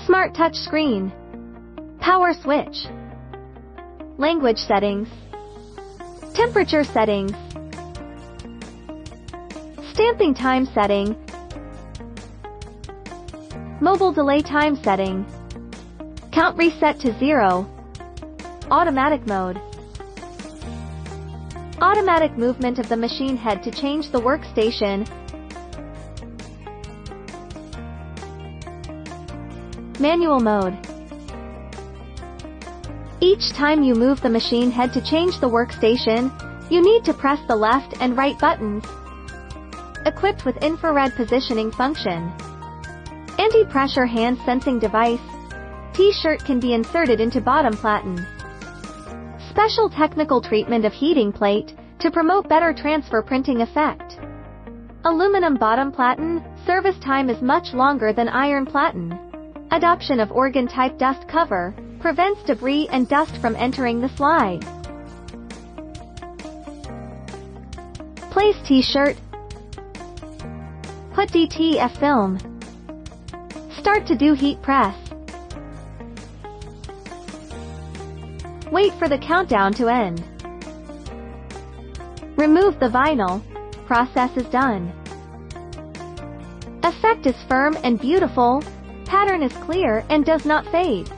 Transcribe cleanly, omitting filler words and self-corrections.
Smart touch screen. Power switch. Language settings. Temperature settings. Stamping time setting. Mobile delay time setting. Count reset to 0. Automatic mode. Automatic movement of the machine head to change the workstation. Manual mode. Each time you move the machine head to change the workstation, you need to press the left and right buttons. Equipped with infrared positioning function. Anti-pressure hand sensing device. T-shirt can be inserted into bottom platen. Special technical treatment of heating plate to promote better transfer printing effect. Aluminum bottom platen, service time is much longer than iron platen. Adoption of organ-type dust cover prevents debris and dust from entering the slide. Place T-shirt. Put DTF film. Start to do heat press. Wait for the countdown to end. Remove the vinyl. Process is done. Effect is firm and beautiful. Pattern is clear and does not fade.